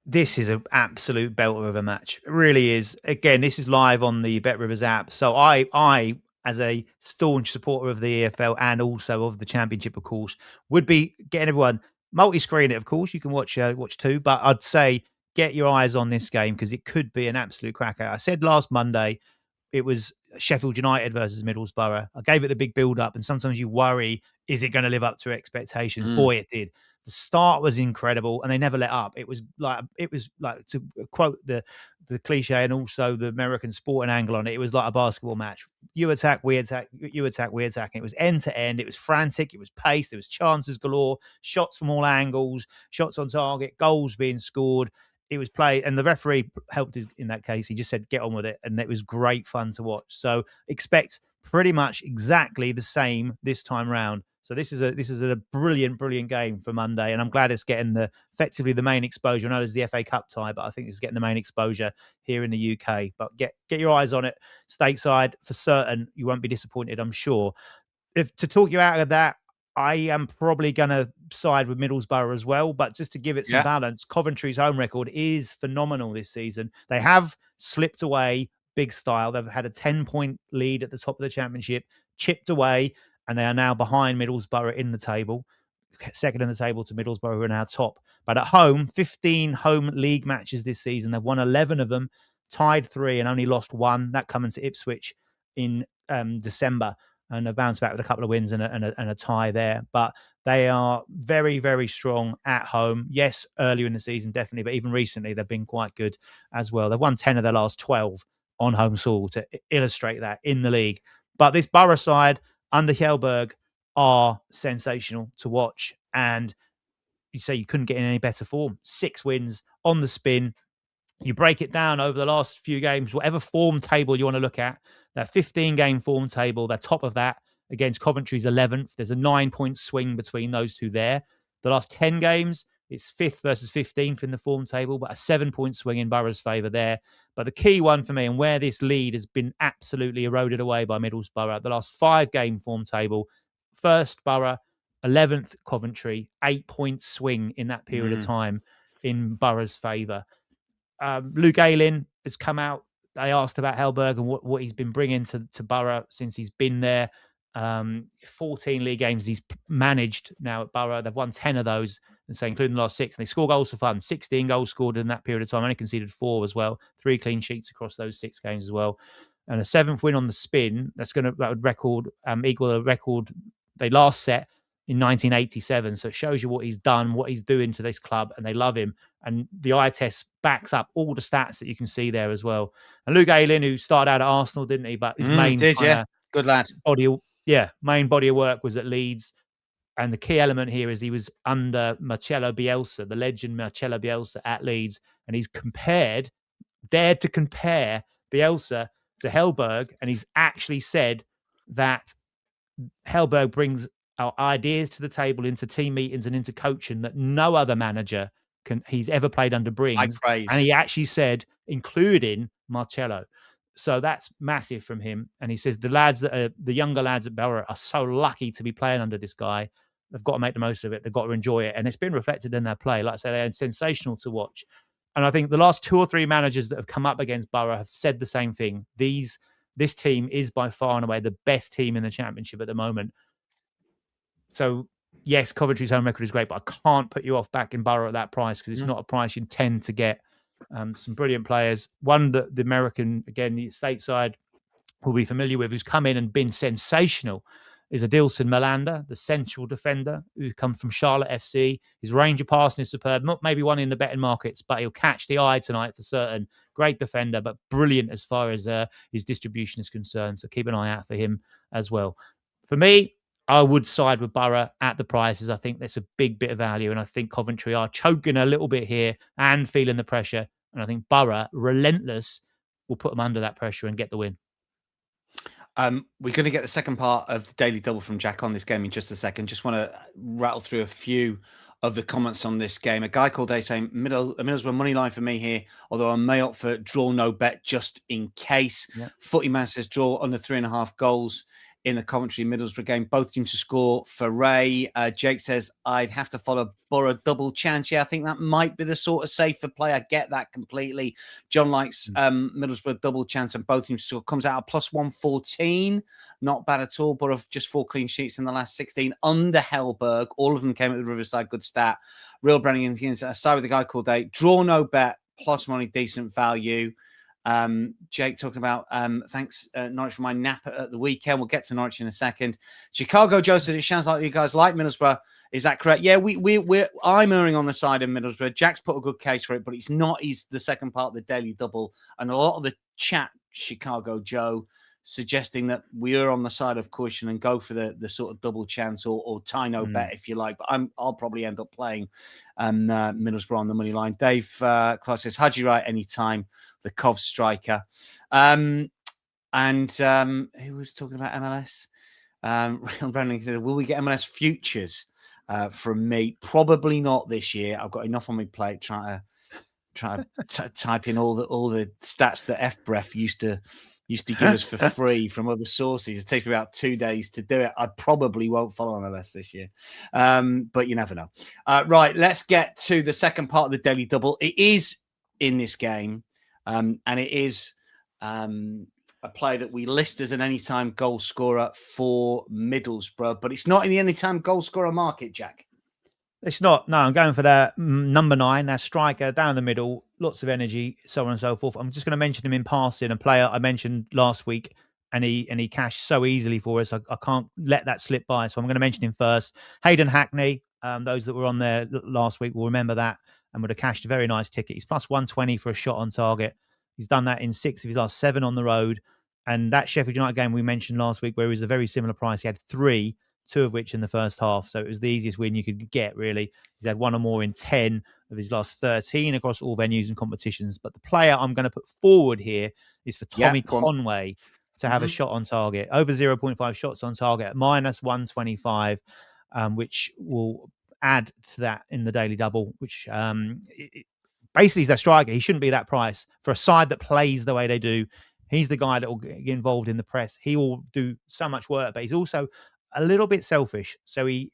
This is an absolute belter of a match. It really is. Again, this is live on the BetRivers app. So I, as a staunch supporter of the EFL and also of the Championship, of course, would be getting everyone multi-screen it. Of course, you can watch too, but I'd say get your eyes on this game because it could be an absolute cracker. I said last Monday it was Sheffield United versus Middlesbrough. I gave it a big build-up, and sometimes you worry, is it going to live up to expectations? Boy, it did. The start was incredible, and they never let up. It was like to quote the cliche and also the American sporting angle on it. It was like a basketball match. You attack, we attack. You attack, we attack. And it was end to end. It was frantic. It was paced. There was chances galore. Shots from all angles. Shots on target. Goals being scored. It was played, and the referee helped in that case. He just said, "Get on with it," and it was great fun to watch. So expect pretty much exactly the same this time round. So this is a brilliant game for Monday, and I'm glad it's getting effectively the main exposure. I know there's the FA Cup tie, but I think it's getting the main exposure here in the UK. But get your eyes on it, stateside for certain. You won't be disappointed, I'm sure. If to talk you out of that, I am probably going to side with Middlesbrough as well. But just to give it some balance, Coventry's home record is phenomenal this season. They have slipped away big style. They've had a 10-point lead at the top of the Championship, chipped away, and they are now behind Middlesbrough in the table. Second in the table to Middlesbrough, who are now top. But at home, 15 home league matches this season. They've won 11 of them, tied 3, and only lost 1. That coming to Ipswich in December. And they've bounced back with a couple of wins and a tie there. But they are very, very strong at home. Yes, earlier in the season, definitely. But even recently, they've been quite good as well. They've won 10 of their last 12 on home soil to illustrate that in the league. But this Borough side under Hjelberg are sensational to watch. And you say you couldn't get in any better form. 6 wins on the spin. You break it down over the last few games, whatever form table you want to look at, that 15-game form table, they're top of that against Coventry's 11th. There's a 9-point swing between those two there. The last 10 games, it's 5th versus 15th in the form table, but a 7-point swing in Borough's favour there. But the key one for me, and where this lead has been absolutely eroded away by Middlesbrough, the last 5-game form table, 1st Borough, 11th Coventry, 8-point swing in that period of time in Borough's favour. Luke Ayling has come out. They asked about Hjelberg and what he's been bringing to Borough since he's been there. 14 league games he's managed now at Borough. They've won 10 of those, and so including the last 6. And they score goals for fun. 16 goals scored in that period of time. Only conceded 4 as well. 3 clean sheets across those 6 games as well. And a 7th win on the spin. That would record equal a record they last set in 1987. So it shows you what he's done, what he's doing to this club, and they love him. And the eye test backs up all the stats that you can see there as well. And Luke Ayling, who started out at Arsenal, didn't he? But his main good lad. Main body of work was at Leeds. And the key element here is he was under Marcelo Bielsa, the legend Marcelo Bielsa at Leeds. And he's dared to compare Bielsa to Hellberg. And he's actually said that Hellberg brings our ideas to the table into team meetings and into coaching that no other manager he's ever played under brings. And he actually said, including Marcelo. So that's massive from him. And he says the younger lads at Borough are so lucky to be playing under this guy. They've got to make the most of it. They've got to enjoy it. And it's been reflected in their play. Like I say, they're sensational to watch. And I think the last 2 or 3 managers that have come up against Borough have said the same thing. This team is by far and away the best team in the Championship at the moment. So, yes, Coventry's home record is great, but I can't put you off back in Borough at that price because it's not a price you tend to get. Some brilliant players. One that the American, again, the stateside will be familiar with, who's come in and been sensational, is Adilson Malanda, the central defender who comes from Charlotte FC. His range of passing is superb. Not maybe one in the betting markets, but he'll catch the eye tonight for certain. Great defender, but brilliant as far as his distribution is concerned. So keep an eye out for him as well. For me, I would side with Borough at the prices. I think that's a big bit of value. And I think Coventry are choking a little bit here and feeling the pressure. And I think Borough, relentless, will put them under that pressure and get the win. We're going to get the second part of the Daily Double from Jack on this game in just a second. Just want to rattle through a few of the comments on this game. A guy called Dave saying, Middlesbrough money line for me here, although I may opt for draw no bet just in case. Yeah. Footy Man says draw under 3.5 goals in the Coventry-Middlesbrough game. Both teams to score for Ray. Jake says, I'd have to follow Borough double chance. Yeah, I think that might be the sort of safer play. I get that completely. John likes Middlesbrough double chance and both teams to score. Comes out at plus 114. Not bad at all. Borough just 4 clean sheets in the last 16 under Hellberg. All of them came at the Riverside. Good stat. Real Brennan aside with a guy called Dave. Draw no bet. Plus money, decent value. Jake talking about thanks Norwich for my nap at the weekend. We'll get to Norwich in a second. Chicago Joe says it sounds like you guys like Middlesbrough. Is that correct? Yeah, I'm erring on the side of Middlesbrough. Jack's put a good case for it, but it's not. He's the second part of the Daily Double, and a lot of the chat, Chicago Joe, suggesting that we are on the side of caution and go for the sort of double chance or tie no bet if you like. But I'll probably end up playing Middlesbrough on the money line. Dave Clark says Haji Wright anytime, the Cov striker. And who was talking about MLS? Real Brandon said, will we get MLS futures from me? Probably not this year. I've got enough on my plate trying to type in all the stats that FBref used to give us for free from other sources. It takes me about 2 days to do it. I probably won't follow MLS this year, but you never know. Right, let's get to the second part of the Daily Double. It is in this game, and it is a player that we list as an anytime goal scorer for Middlesbrough, but it's not in the anytime goal scorer market, Jack. It's not. No, I'm going for that number 9, that striker down the middle, lots of energy, so on and so forth. I'm just going to mention him in passing, a player I mentioned last week, and he cashed so easily for us. I can't let that slip by, so I'm going to mention him first. Hayden Hackney, those that were on there last week will remember that, and would have cashed a very nice ticket. He's plus 120 for a shot on target. He's done that in 6 of his last 7 on the road. And that Sheffield United game we mentioned last week, where he was a very similar price, he had 3, 2 of which in the first half. So it was the easiest win you could get, really. He's had 1 or more in 10 of his last 13 across all venues and competitions. But the player I'm going to put forward here is for Tommy Conway to have a shot on target. Over 0.5 shots on target, minus 125, which will add to that in the Daily Double, which basically is that striker. He shouldn't be that price. For a side that plays the way they do, he's the guy that will get involved in the press. He will do so much work, but he's also a little bit selfish. So he,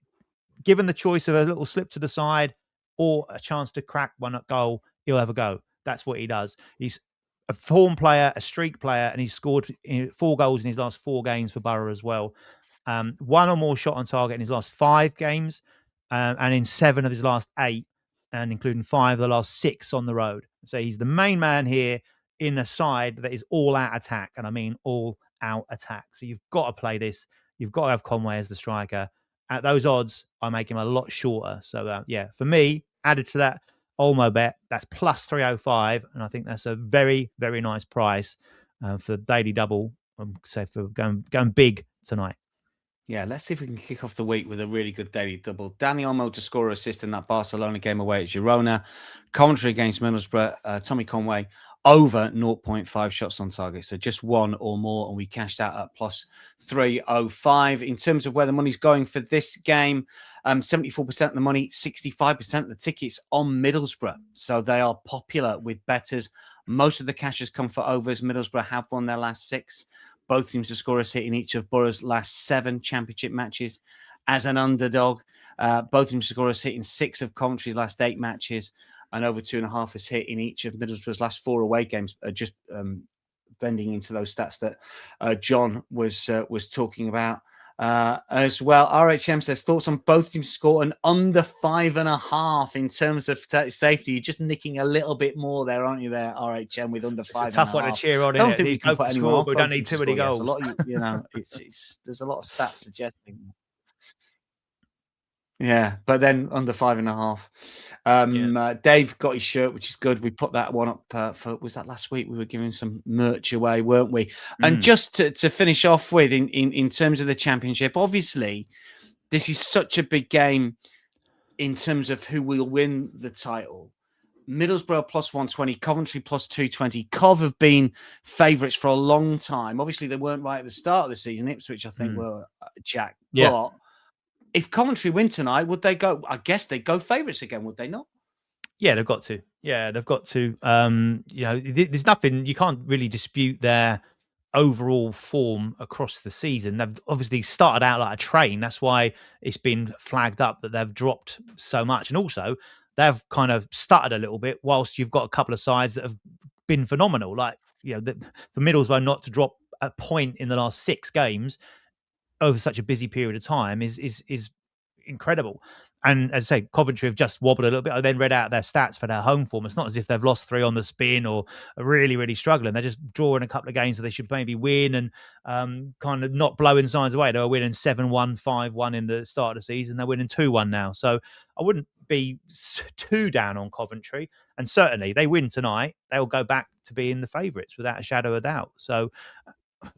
given the choice of a little slip to the side or a chance to crack one goal, he'll have a go. That's what he does. He's a form player, a streak player, and he's scored 4 goals in his last 4 games for Borough as well. one or more shot on target in his last 5 games, and in 7 of his last 8, and including 5 of the last 6 on the road. So he's the main man here in a side that is all out attack, and I mean all out attack. So you've got to play this. You've got to have Conway as the striker. At those odds, I make him a lot shorter. So for me, added to that Olmo bet, that's plus 305, and I think that's a very, very nice price for the daily double. Say for going big tonight. Yeah, let's see if we can kick off the week with a really good daily double. Dani Olmo to score or assist in that Barcelona game away at Girona. Coventry against Middlesbrough. Tommy Conway over 0.5 shots on target. So just one or more, and we cashed out at plus 305. In terms of where the money's going for this game, 74% of the money, 65% of the tickets on Middlesbrough. So they are popular with bettors. Most of the cash has come for overs. Middlesbrough have won their last 6. Both teams to score a hit in each of Borough's last 7 championship matches as an underdog. Both teams to score a hit in 6 of Coventry's last 8 matches, and over 2.5 is hit in each of Middlesbrough's last 4 away games. Just bending into those stats that John was talking about as well. RHM says thoughts on both teams to score an under 5.5 in terms of safety. You're just nicking a little bit more there, aren't you? There, RHM with under 5.5. It's a tough one to cheer on. I don't think we can put anyone off. We don't need too many goals. A lot of, it's there's a lot of stats suggesting. Yeah, but then under 5.5. Dave got his shirt, which is good. We put that one up was that last week? We were giving some merch away, weren't we? And just to finish off with, in terms of the championship, obviously, this is such a big game in terms of who will win the title. Middlesbrough plus 120, Coventry plus 220. Cov have been favourites for a long time. Obviously, they weren't right at the start of the season. Ipswich, I think, were Jack. Yeah. But if Coventry win tonight, would they go? I guess they'd go favourites again, would they not? Yeah, they've got to. There's nothing, you can't really dispute their overall form across the season. They've obviously started out like a train. That's why it's been flagged up that they've dropped so much. And also, they've kind of stuttered a little bit whilst you've got a couple of sides that have been phenomenal. Like, for Middlesbrough not to drop a point in the last 6 games over such a busy period of time is incredible. And as I say, Coventry have just wobbled a little bit. I then read out their stats for their home form. It's not as if they've lost 3 on the spin or are really, really struggling. They're just drawing a couple of games that they should maybe win and kind of not blowing signs away. They were winning 7-1, 5-1 in the start of the season. They're winning 2-1 now. So I wouldn't be too down on Coventry. And certainly they win tonight, they'll go back to being the favourites without a shadow of doubt. So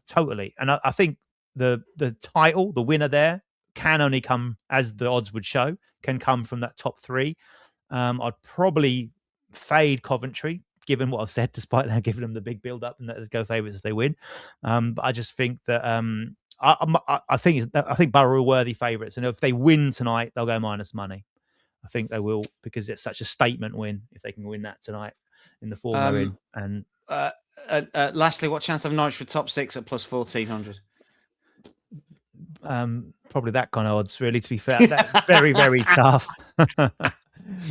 totally. And I think the title, the winner there, can only come, as the odds would show, can come from that top 3. I'd probably fade Coventry, given what I've said, despite that giving them the big build-up and that they'd go favourites if they win. But I just think that I think Borough are worthy favourites, and if they win tonight, they'll go minus money. I think they will, because it's such a statement win if they can win that tonight in the form they're in. And lastly, what chance have Norwich for top 6 at plus 1,400? Probably that kind of odds, really, to be fair. That's very, very tough.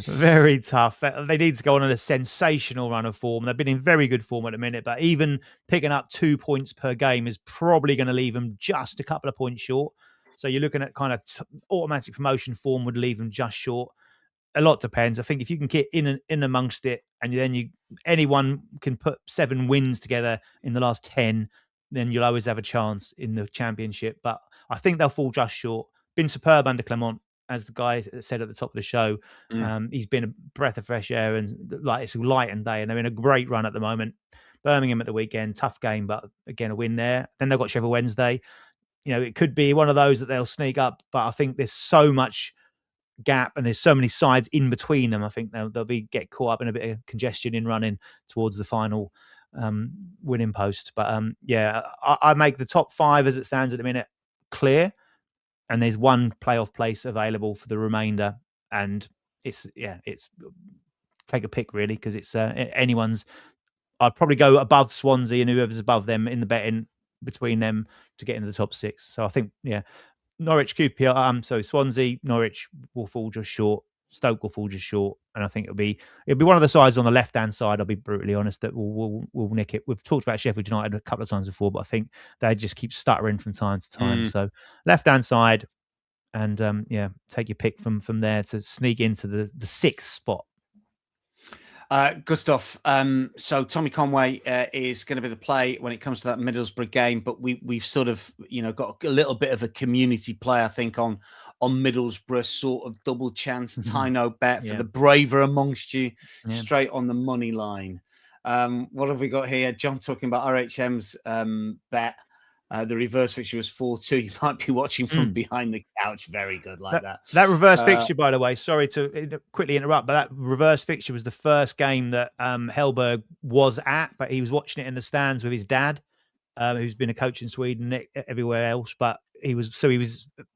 Very tough. They need to go on a sensational run of form. They've been in very good form at the minute, but even picking up 2 points per game is probably going to leave them just a couple of points short. So you're looking at kind of automatic promotion form would leave them just short. A lot depends. I think if you can get in amongst it, and then anyone can put 7 wins together in the last 10, then you'll always have a chance in the championship. But I think they'll fall just short. Been superb under Clement, as the guy said at the top of the show. He's been a breath of fresh air, and like it's a light and day, and they're in a great run at the moment. Birmingham at the weekend, tough game, but again, a win there. Then they've got Sheffield Wednesday. It could be one of those that they'll sneak up, but I think there's so much gap and there's so many sides in between them. I think they'll get caught up in a bit of congestion in running towards the final winning post. But I make the top 5 as it stands at the minute clear, and there's one playoff place available for the remainder, and it's take a pick really, because it's anyone's. I'd probably go above Swansea and whoever's above them in the betting between them to get into the top 6. So I think Norwich, QPR, Swansea, Norwich will fall just short. Stoke will fall just short, and I think it'll be one of the sides on the left hand side. I'll be brutally honest that will nick it. We've talked about Sheffield United a couple of times before, but I think they just keep stuttering from time to time. So left hand side, and take your pick from there to sneak into the 6th spot. Good stuff. So Tommy Conway is going to be the play when it comes to that Middlesbrough game, but we've sort of got a little bit of a community play, I think, on Middlesbrough, sort of double chance Tyno bet for the braver amongst you, straight on the money line. What have we got here? John talking about RHM's bet. The reverse fixture was 4-2. You might be watching from behind the couch. Very good, that. That reverse fixture, by the way, sorry to quickly interrupt, but that reverse fixture was the first game that Hellberg was at, but he was watching it in the stands with his dad, who's been a coach in Sweden, everywhere else. But he was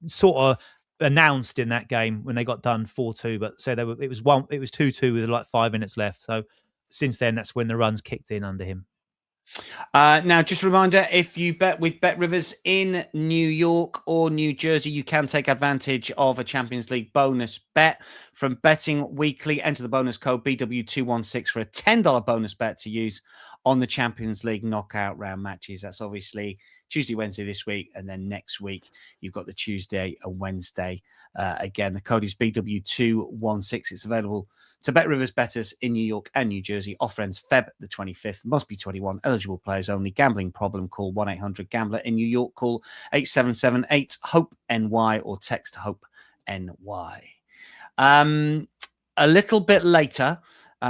sort of announced in that game when they got done 4-2. But so it was 2-2 with like 5 minutes left. So since then, that's when the runs kicked in under him. Now, just a reminder, if you bet with Bet Rivers in New York or New Jersey, you can take advantage of a Champions League bonus bet from Betting Weekly. Enter the bonus code BW216 for a $10 bonus bet to use on the Champions League knockout round matches. That's obviously Tuesday, Wednesday this week, and then next week you've got the Tuesday and Wednesday again. The code is BW216. It's available to Bet Rivers bettors in New York and New Jersey. Offer ends Feb the 25th. Must be 21. Eligible players only. Gambling problem? Call 1-800-GAMBLER. In New York, call 877-8-HOPE-NY or text HOPE-NY. A little bit later,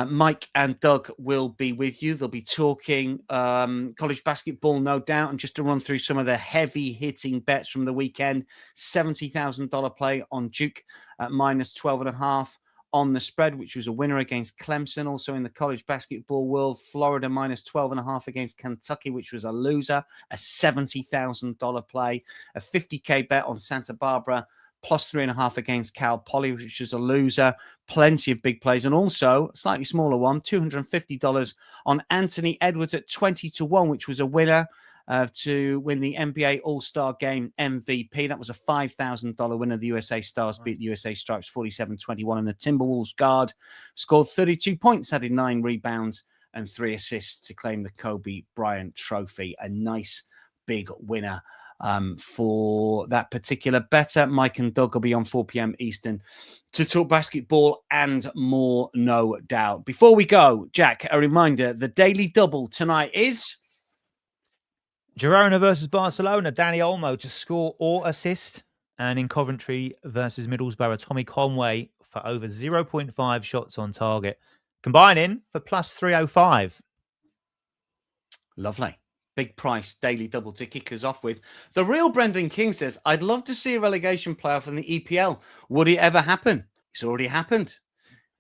Mike and Doug will be with you. They'll be talking college basketball, no doubt. And just to run through some of the heavy-hitting bets from the weekend, $70,000 play on Duke at -12.5 on the spread, which was a winner against Clemson. Also in the college basketball world, Florida -12.5 against Kentucky, which was a loser, a $70,000 play. A $50K bet on Santa Barbara, +3.5 against Cal Poly, which is a loser. Plenty of big plays. And also a slightly smaller one, $250 on Anthony Edwards at 20-1, which was a winner to win the NBA All-Star Game MVP. That was a $5,000 winner. The USA Stars beat the USA Stripes 47-21. And the Timberwolves guard scored 32 points, added 9 rebounds and 3 assists to claim the Kobe Bryant Trophy. A nice big winner for that particular better. Mike and Doug will be on 4 p.m. Eastern to talk basketball and more, no doubt. Before we go, Jack, a reminder, the Daily Double tonight is Girona versus Barcelona, Dani Olmo to score or assist. And in Coventry versus Middlesbrough, Tommy Conway for over 0.5 shots on target, combining for +305. Lovely. Big price Daily Double to kick us off with. The real Brendan King says, I'd love to see a relegation playoff in the EPL. Would it ever happen? It's already happened.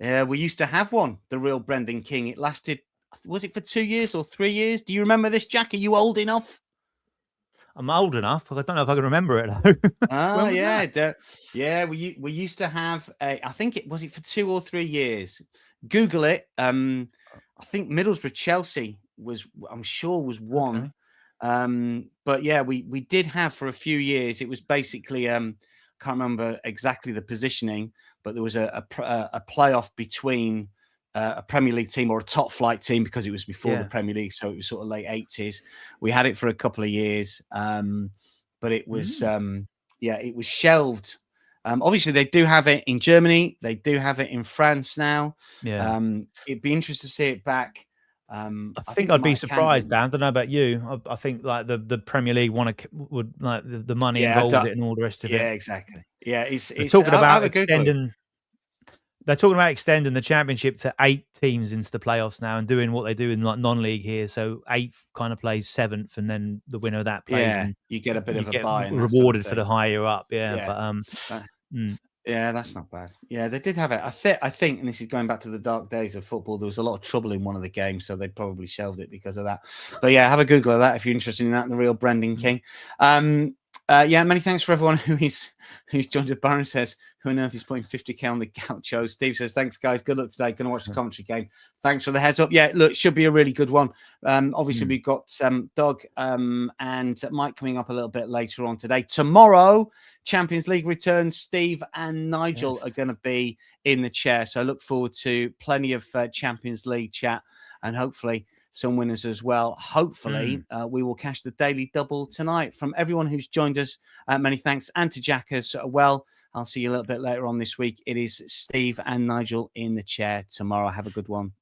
We used to have one, the real Brendan King. It lasted, was it for 2 years or 3 years? Do you remember this, Jack? Are you old enough? I'm old enough, but I don't know if I can remember it, though. Oh, yeah. Yeah, we used to have, I think it was for 2 or 3 years. Google it. I think Middlesbrough-Chelsea was one. Okay. But yeah, we did have for a few years. It was basically, can't remember exactly the positioning, but there was a playoff between a Premier League team or a top flight team, because it was before the Premier League. So it was sort of late 80s. We had it for a couple of years. But it was, it was shelved. Obviously, they do have it in Germany. They do have it in France now. Yeah. It'd be interesting to see it back. I think I'd be surprised, Dan. I don't know about you. I think like the Premier League would like the money involved with it and all the rest of it. Yeah, exactly. Yeah, they're talking about extending. They're talking about extending the championship to 8 teams into the playoffs now, and doing what they do in like non-league here. So 8th kind of plays 7th, and then the winner of that plays. Yeah, and you get a bit of a buy and rewarded for the higher up. Yeah. Yeah, that's not bad. Yeah, they did have it. I think, and this is going back to the dark days of football, there was a lot of trouble in one of the games, so they probably shelved it because of that. But yeah, have a Google of that if you're interested in that, the real Brendan King. Yeah, many thanks for everyone who's joined us. Baron says, who on earth is putting 50k on the Gaucho? Steve says, thanks, guys. Good luck today. Going to watch the Coventry game. Thanks for the heads up. Yeah, look, should be a really good one. Obviously, we've got Doug and Mike coming up a little bit later on today. Tomorrow, Champions League returns. Steve and Nigel are going to be in the chair. So I look forward to plenty of Champions League chat and hopefully some winners as well. Hopefully, we will cash the daily double tonight. From everyone who's joined us, many thanks. And to Jack as well. I'll see you a little bit later on this week. It is Steve and Nigel in the chair tomorrow. Have a good one.